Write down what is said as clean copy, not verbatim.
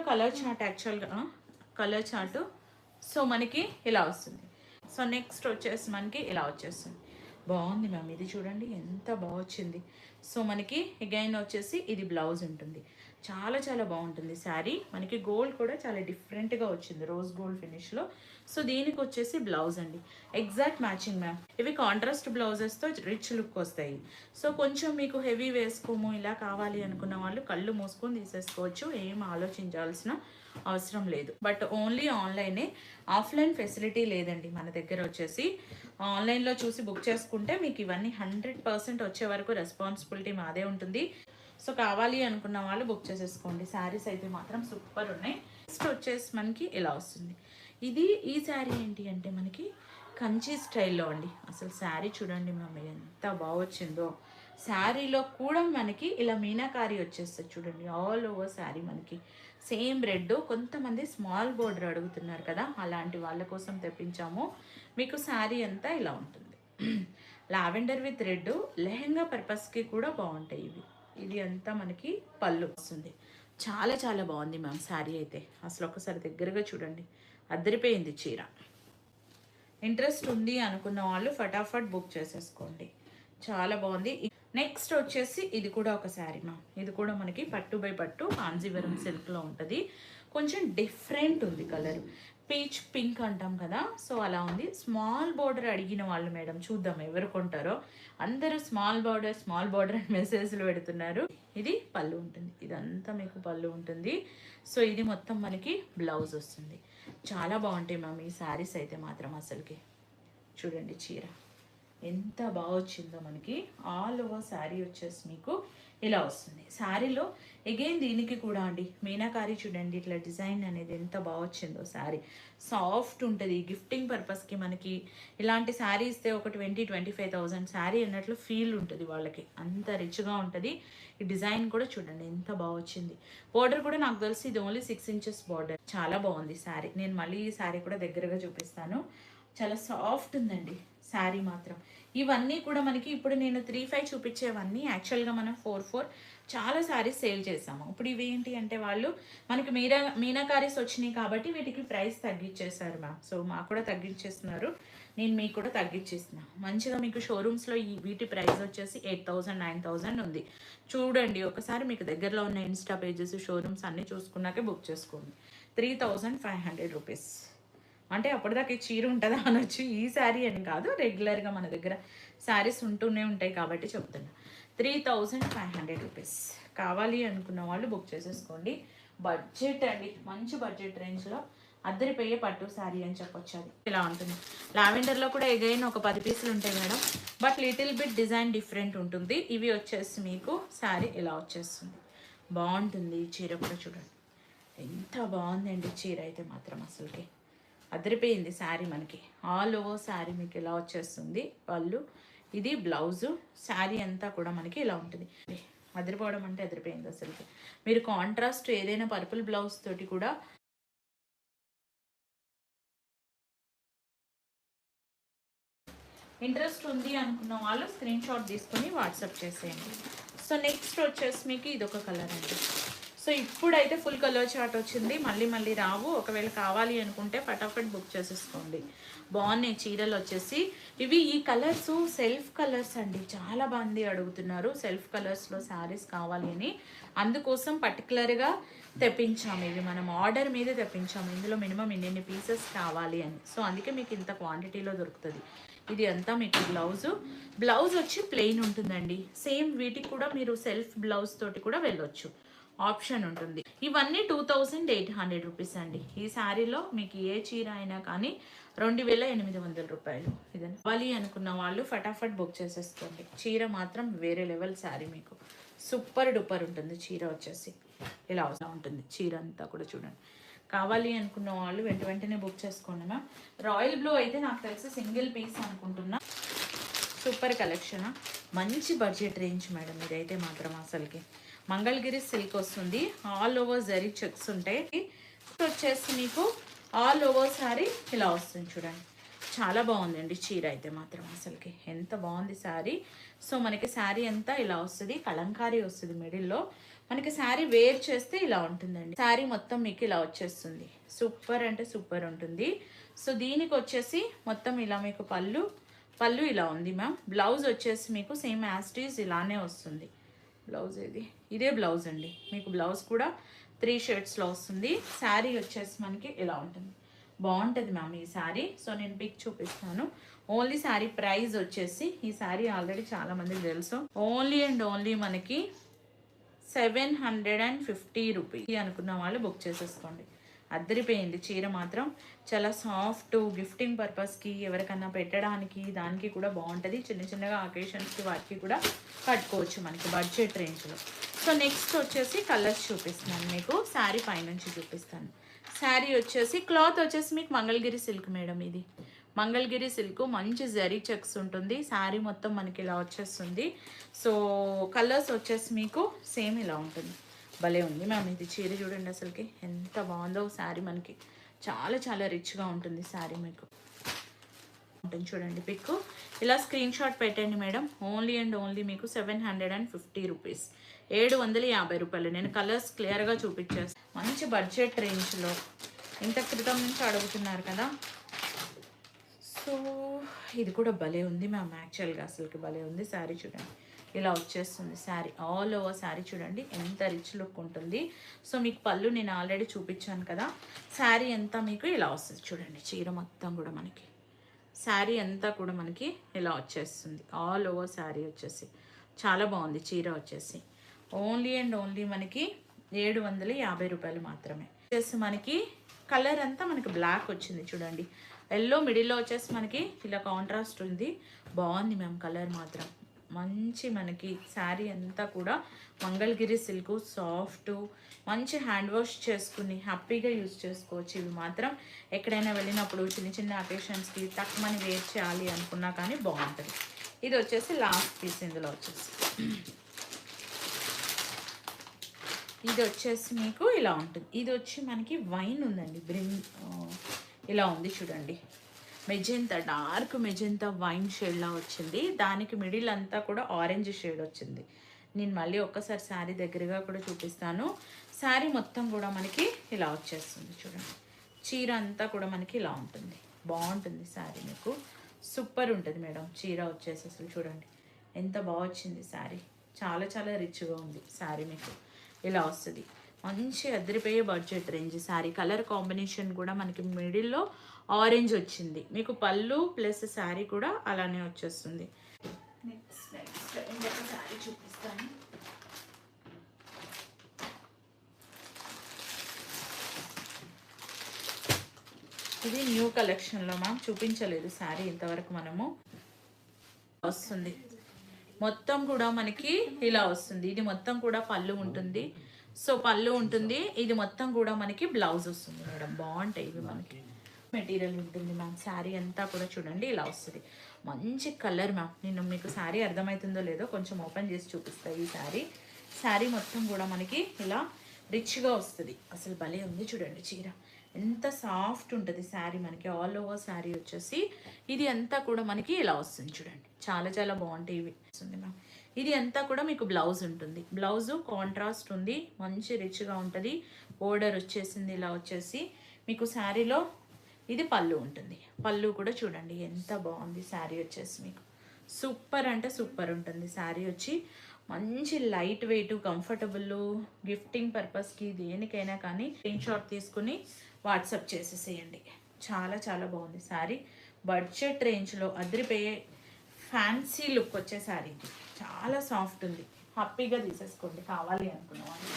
Colour chart యాక్చువల్గా colour chart. So మనకి ఇలా వస్తుంది. సో నెక్స్ట్ వచ్చేసి మనకి ఇలా వచ్చేస్తుంది. బాగుంది మ్యామ్, ఇది చూడండి ఎంత బాగా వచ్చింది. సో మనకి అగైన్ వచ్చేసి ఇది బ్లౌజ్ ఉంటుంది. చాలా చాలా బాగుంటుంది శారీ. మనకి గోల్డ్ కూడా చాలా డిఫరెంట్గా వచ్చింది, రోజ్ గోల్డ్ ఫినిష్లో. సో దీనికి వచ్చేసి బ్లౌజ్ అండి, ఎగ్జాక్ట్ మ్యాచింగ్ మ్యామ్. ఇవి కాంట్రాస్ట్ బ్లౌజెస్తో రిచ్ లుక్ వస్తాయి. సో కొంచెం మీకు హెవీ వేసుకోము ఇలా కావాలి అనుకున్న వాళ్ళు కళ్ళు మూసుకొని తీసేసుకోవచ్చు, ఏం ఆలోచించాల్సిన అవసరం లేదు. బట్ ఓన్లీ ఆన్లైనే, ఆఫ్లైన్ ఫెసిలిటీ లేదండి మన దగ్గర. వచ్చేసి ఆన్లైన్లో చూసి బుక్ చేసుకుంటే మీకు ఇవన్నీ 100% వచ్చే వరకు రెస్పాన్సిబిలిటీ మాదే ఉంటుంది. సో కావాలి అనుకున్న వాళ్ళు బుక్ చేసేసుకోండి. శారీస్ అయితే మాత్రం సూపర్ ఉన్నాయి. నెక్స్ట్ వచ్చేసి మనకి ఇలా వస్తుంది. ఈ శారీ ఏంటి అంటే మనకి కంచి స్టైల్లో అండి. అసలు శారీ చూడండి మేము ఎంత బాగా వచ్చిందో. శారీలో కూడా మనకి ఇలా మీనాకారి వచ్చేస్తుంది చూడండి, ఆల్ ఓవర్ శారీ మనకి సేమ్ రెడ్. కొంతమంది స్మాల్ బోర్డర్ అడుగుతున్నారు కదా, అలాంటి వాళ్ళ కోసం తెప్పించాము. మీకు శారీ అంతా ఇలా ఉంటుంది, లావెండర్ విత్ రెడ్. లెహెంగా పర్పస్కి కూడా బాగుంటాయి ఇవి. ఇది అంతా మనకి పళ్ళు వస్తుంది. చాలా చాలా బాగుంది మ్యామ్ శారీ అయితే. అసలు ఒకసారి దగ్గరగా చూడండి, అద్దరిపోయింది చీర. ఇంట్రెస్ట్ ఉంది అనుకున్న వాళ్ళు ఫటాఫట్ బుక్ చేసేసుకోండి, చాలా బాగుంది. నెక్స్ట్ వచ్చేసి ఇది కూడా ఒక శారీ మ్యామ్. ఇది కూడా మనకి పట్టు బై పట్టు కాంజీవరం సిల్క్లో ఉంటుంది. కొంచెం డిఫరెంట్ ఉంది కలర్, పీచ్ పింక్ అంటాం కదా, సో అలా ఉంది. స్మాల్ బార్డర్ అడిగిన వాళ్ళు మేడం చూద్దాం ఎవరు కొంటారో. అందరూ స్మాల్ బార్డర్ అని మెసేజ్లు పెడుతున్నారు. ఇది పళ్ళు ఉంటుంది, ఇదంతా మీకు పళ్ళు ఉంటుంది. సో ఇది మొత్తం మనకి బ్లౌజ్ వస్తుంది. చాలా బాగుంటాయి మ్యామ్ ఈ శారీస్ అయితే మాత్రం. అసలుకి చూడండి చీర ఎంత బాగా వచ్చిందో మనకి. ఆల్ ఓవర్ శారీ వచ్చేసి మీకు ఇలా వస్తుంది. శారీలో అగైన్ దీనికి కూడా అండి మీనాకారి చూడండి, ఇట్లా డిజైన్ అనేది ఎంత బాగా వచ్చిందో. శారీ సాఫ్ట్ ఉంటుంది, గిఫ్టింగ్ పర్పస్కి మనకి ఇలాంటి శారీ ఇస్తే ఒక 20-25,000 శారీ అన్నట్లు ఫీల్ ఉంటుంది వాళ్ళకి, అంత రిచ్గా ఉంటుంది. ఈ డిజైన్ కూడా చూడండి ఎంత బాగా వచ్చింది. బార్డర్ కూడా నాకు తెలిసి ఇది ఓన్లీ 6 inches బార్డర్. చాలా బాగుంది శారీ. నేను మళ్ళీ ఈ శారీ కూడా దగ్గరగా చూపిస్తాను. చాలా సాఫ్ట్ ఉందండి శారీ మాత్రం. ఇవన్నీ కూడా మనకి ఇప్పుడు నేను 3-5 చూపించేవన్నీ యాక్చువల్గా మనం 4-4 చాలా శారీస్ సేల్ చేసాము. ఇప్పుడు ఇవి ఏంటి అంటే వాళ్ళు మనకి మీనాకారీస్ వచ్చినాయి కాబట్టి వీటికి ప్రైస్ తగ్గించేశారు మ్యామ్. సో మాకు కూడా తగ్గించేస్తున్నారు, నేను మీకు కూడా తగ్గించేస్తున్నా. మంచిగా మీకు షోరూమ్స్లో వీటి ప్రైస్ వచ్చేసి 8,000 9,000 ఉంది. చూడండి ఒకసారి, మీకు దగ్గరలో ఉన్న ఇన్స్టా పేజెస్ షోరూమ్స్ అన్నీ చూసుకున్నాకే బుక్ చేసుకోండి. 3,500 రూపీస్ అంటే అప్పటిదాకా ఈ చీర ఉంటుందా అనొచ్చు. ఈ శారీ అని కాదు, రెగ్యులర్గా మన దగ్గర శారీస్ ఉంటూనే ఉంటాయి కాబట్టి చెప్తున్నా. 3,500 రూపీస్. కావాలి అనుకున్న వాళ్ళు బుక్ చేసేసుకోండి. బడ్జెట్ అండి, మంచి బడ్జెట్ రేంజ్లో అద్దరిపోయే పట్టు శారీ అని చెప్పొచ్చు. అది ఇలా ఉంటుంది. లావెండర్లో కూడా ఎగైన్ ఒక 10 పీసులు ఉంటాయి madam, but little bit design different ఉంటుంది. ఇవి వచ్చేసి మీకు శారీ ఇలా వచ్చేస్తుంది. బాగుంటుంది చీర కూడా చూడండి ఎంత బాగుందండి చీర అయితే మాత్రం. అసలుకి అదిరిపోయింది శారీ మనకి. ఆల్ ఓవర్ శారీ మీకు ఇలా వచ్చేస్తుంది. పళ్ళు, ఇది బ్లౌజు. శారీ అంతా కూడా మనకి ఇలా ఉంటుంది. అదిరిపోవడం అంటే అదిరిపోయింది అసలు. మీరు కాంట్రాస్ట్ ఏదైనా పర్పుల్ బ్లౌజ్ తోటి కూడా ఇంట్రెస్ట్ ఉంది అనుకున్న వాళ్ళు స్క్రీన్ షాట్ తీసుకొని వాట్సాప్ చేసేయండి. సో నెక్స్ట్ వచ్చేసి మీకు ఇదొక కలర్ అండి. సో ఇప్పుడైతే ఫుల్ కలర్ చార్ట్ వచ్చింది, మళ్ళీ రావు. ఒకవేళ కావాలి అనుకుంటే ఫటాఫట్ బుక్ చేసేసుకోండి. బాగున్నాయి చీరలు వచ్చేసి. ఇవి ఈ కలర్స్ సెల్ఫ్ కలర్స్ అండి, చాలా మంది అడుగుతున్నారు సెల్ఫ్ కలర్స్లో శారీస్ కావాలి అని. అందుకోసం పర్టికులర్గా తెప్పించాము. ఇవి మనం ఆర్డర్ మీద తెప్పించాము. ఇందులో మినిమం ఇన్ని పీసెస్ కావాలి అని. సో అందుకే మీకు ఇంత క్వాంటిటీలో దొరుకుతుంది. ఇది అంతా మీకు బ్లౌజ్ వచ్చి ప్లెయిన్ ఉంటుందండి. సేమ్ వీటికి కూడా మీరు సెల్ఫ్ బ్లౌజ్ తోటి కూడా వెళ్ళొచ్చు, ఆప్షన్ ఉంటుంది. ఇవన్నీ 2,800 రూపీస్ అండి. ఈ శారీలో మీకు ఏ చీర అయినా కానీ 2,800 రూపాయలు. ఇదని కావాలి అనుకున్న వాళ్ళు ఫటాఫట్ బుక్ చేసేసుకోండి. చీర మాత్రం వేరే లెవెల్ శారీ, మీకు సూపర్ డూపర్ ఉంటుంది. చీర వచ్చేసి ఇలా ఉంటుంది. చీర అంతా కూడా చూడండి. కావాలి అనుకున్న వాళ్ళు వెంటనే బుక్ చేసుకోండి మ్యామ్. రాయల్ బ్లూ అయితే నాకు తెలిసి సింగిల్ పీస్ అనుకుంటున్నా. సూపర్ కలెక్షన్, మంచి బడ్జెట్ రేంజ్ మేడం ఇదైతే మాత్రం. అసలుకి మంగళగిరి సిల్క్ వస్తుంది, ఆల్ ఓవర్ జరీ చెక్స్ ఉంటాయి. వచ్చేసి మీకు ఆల్ ఓవర్ శారీ ఇలా వస్తుంది చూడండి. చాలా బాగుందండి చీర అయితే మాత్రం. అసలుకి ఎంత బాగుంది శారీ. సో మనకి శారీ అంతా ఇలా వస్తుంది, కలంకారీ వస్తుంది మిడిల్లో. మనకి శారీ వేర్ చేస్తే ఇలా ఉంటుందండి. శారీ మొత్తం మీకు ఇలా వచ్చేస్తుంది. సూపర్ అంటే సూపర్ ఉంటుంది. సో దీనికి వచ్చేసి మొత్తం ఇలా మీకు పళ్ళు ఇలా ఉంది మ్యామ్. బ్లౌజ్ వచ్చేసి మీకు సేమ్ యాస్టీస్ ఇలానే వస్తుంది. బ్లౌజ్ ఇదే బ్లౌజ్ అండి. మీకు బ్లౌజ్ కూడా 3 షేడ్స్లో వస్తుంది. శారీ వచ్చేసి మనకి ఇలా ఉంటుంది. బాగుంటుంది మ్యామ్ ఈ శారీ. సో నేను పిక్ చూపిస్తాను. ఓన్లీ శారీ ప్రైస్ వచ్చేసి, ఈ శారీ ఆల్రెడీ చాలా మందికి తెలుసు, ఓన్లీ అండ్ ఓన్లీ మనకి 750 రూపీస్ అనుకున్న వాళ్ళు బుక్ చేసేసుకోండి. అద్దరిపోయింది చీర మాత్రం. చాలా సాఫ్ట్, గిఫ్టింగ్ పర్పస్కి, ఎవరికన్నా పెట్టడానికి దానికి కూడా బాగుంటుంది. చిన్న చిన్నగా అకేషన్స్కి వాటికి కూడా కట్టుకోవచ్చు మనకి బడ్జెట్ రేంజ్లో. సో నెక్స్ట్ వచ్చేసి కలర్స్ చూపిస్తున్నాను మీకు. శారీ పైనుంచి చూపిస్తాను. శారీ వచ్చేసి క్లాత్ వచ్చేసి మీకు మంగళగిరి సిల్క్ మేడం. ఇది మంగళగిరి సిల్క్, మంచి జరీ చెక్స్ ఉంటుంది. శారీ మొత్తం మనకి ఇలా వచ్చేస్తుంది. సో కలర్స్ వచ్చేసి మీకు సేమ్ ఇలా ఉంటుంది. భలే ఉంది మ్యామ్. ఇది చీర చూడండి అసలుకి ఎంత బాగుందో. శారీ మనకి చాలా చాలా రిచ్గా ఉంటుంది. శారీ మీకు ఉంటుంది చూడండి. పిక్ ఇలా స్క్రీన్ షాట్ పెట్టండి మేడం. ఓన్లీ అండ్ ఓన్లీ మీకు 750 రూపీస్, 750 రూపాయలు. నేను కలర్స్ క్లియర్గా చూపించేస్తాను. మంచి బడ్జెట్ రేంజ్లో. ఇంత క్రితం నుంచి అడుగుతున్నారు కదా. సో ఇది కూడా భలే ఉంది మ్యామ్. యాక్చువల్గా అసలుకి భలే ఉంది. శారీ చూడండి ఇలా వచ్చేస్తుంది. శారీ ఆల్ ఓవర్ శారీ చూడండి ఎంత రిచ్ లుక్ ఉంటుంది. సో మీకు పళ్ళు నేను ఆల్రెడీ చూపించాను కదా. శారీ అంతా మీకు ఇలా వస్తుంది చూడండి. చీర మొత్తం కూడా మనకి శారీ అంతా కూడా మనకి ఇలా వచ్చేస్తుంది. ఆల్ ఓవర్ శారీ వచ్చేసి చాలా బాగుంది. చీర వచ్చేసి ఓన్లీ అండ్ ఓన్లీ మనకి 750 రూపాయలు మాత్రమే. వచ్చేసి మనకి కలర్ అంతా మనకి బ్లాక్ వచ్చింది చూడండి. ఎల్లో మిడిల్లో వచ్చేసి మనకి ఇలా కాంట్రాస్ట్ ఉంది. బాగుంది మ్యామ్ కలర్ మాత్రం. మంచి మనకి శారీ అంతా కూడా మంగళగిరి సిల్క్, సాఫ్ట్, మంచి హ్యాండ్ వాష్ చేసుకుని హ్యాపీగా యూజ్ చేసుకోవచ్చు. ఇవి మాత్రం ఎక్కడైనా వెళ్ళినప్పుడు చిన్న చిన్న అకేషన్స్కి తక్కువని వేర్ చేయాలి అనుకున్నా కానీ బాగుంటుంది. ఇది వచ్చేసి లాస్ట్ పీస్ ఇందులో వచ్చేసి. ఇది వచ్చేసి మీకు ఇలా ఉంటుంది. ఇది వచ్చి మనకి వైన్ ఉందండి. ఇలా ఉంది చూడండి. మెజెంతా, డార్క్ మెజెంతా వైన్ షేడ్లా వచ్చింది. దానికి మిడిల్ అంతా కూడా ఆరెంజ్ షేడ్ వచ్చింది. నేను మళ్ళీ ఒక్కసారి శారీ దగ్గరగా కూడా చూపిస్తాను. శారీ మొత్తం కూడా మనకి ఇలా వచ్చేస్తుంది చూడండి. చీర అంతా కూడా మనకి ఇలా ఉంటుంది. బాగుంటుంది శారీ మీకు. సూపర్ ఉంటుంది మేడం. చీర వచ్చేసి అసలు చూడండి ఎంత బాగా వచ్చింది శారీ. చాలా చాలా రిచ్గా ఉంది శారీ. మీకు ఇలా వస్తుంది. మంచి అదిరిపోయే budget range sari. Colour combination కూడా మనకి మిడిల్లో ఆరెంజ్ వచ్చింది. మీకు పళ్ళు ప్లస్ శారీ కూడా అలానే వచ్చేస్తుంది. నెక్స్ట్ ఇంకొక శారీ చూపిస్తాను. ఇది న్యూ కలెక్షన్లో మ్యామ్ చూపించలేదు శారీ ఇంతవరకు. మనము వస్తుంది మొత్తం కూడా మనకి ఇలా వస్తుంది. ఇది మొత్తం కూడా పళ్ళు ఉంటుంది. సో పళ్ళు ఉంటుంది. ఇది మొత్తం కూడా మనకి బ్లౌజ్ వస్తుంది మేడం. బాగుంటాయి ఇవి. మనకి మెటీరియల్ ఉంటుంది మ్యామ్. శారీ అంతా కూడా చూడండి ఇలా వస్తుంది. మంచి కలర్ మ్యామ్. నేను మీకు శారీ అర్థమవుతుందో లేదో కొంచెం ఓపెన్ చేసి చూపిస్తాను. ఈ శారీ మొత్తం కూడా మనకి ఇలా రిచ్గా వస్తుంది. అసలు భలే ఉంది చూడండి చీర. ఎంత సాఫ్ట్ ఉంటుంది శారీ మనకి. ఆల్ ఓవర్ శారీ వచ్చేసి ఇది అంతా కూడా మనకి ఇలా వస్తుంది చూడండి. చాలా చాలా బాగుంటాయి ఇవి వస్తుంది మ్యామ్. ఇది అంతా కూడా మీకు బ్లౌజ్ ఉంటుంది. బ్లౌజ్ కాంట్రాస్ట్ ఉంది. మంచి రిచ్గా ఉంటుంది. బోర్డర్ వచ్చేసింది ఇలా వచ్చేసి. మీకు శారీలో ఇది పళ్ళు ఉంటుంది. పళ్ళు కూడా చూడండి ఎంత బాగుంది శారీ వచ్చేసి. మీకు సూపర్ అంటే సూపర్ ఉంటుంది శారీ వచ్చి. మంచి లైట్ వెయిట్, కంఫర్టబుల్, గిఫ్టింగ్ పర్పస్కి దేనికైనా కానీ స్క్రీన్ షాట్ తీసుకుని వాట్సాప్ చేసేసేయండి. చాలా చాలా బాగుంది శారీ. బడ్జెట్ రేంజ్లో అదిరిపోయే ఫ్యాన్సీ లుక్ వచ్చే శారీ. చాలా సాఫ్ట్ ఉంది. హ్యాపీగా తీసేసుకోండి కావాలి అనుకున్న వాళ్ళు.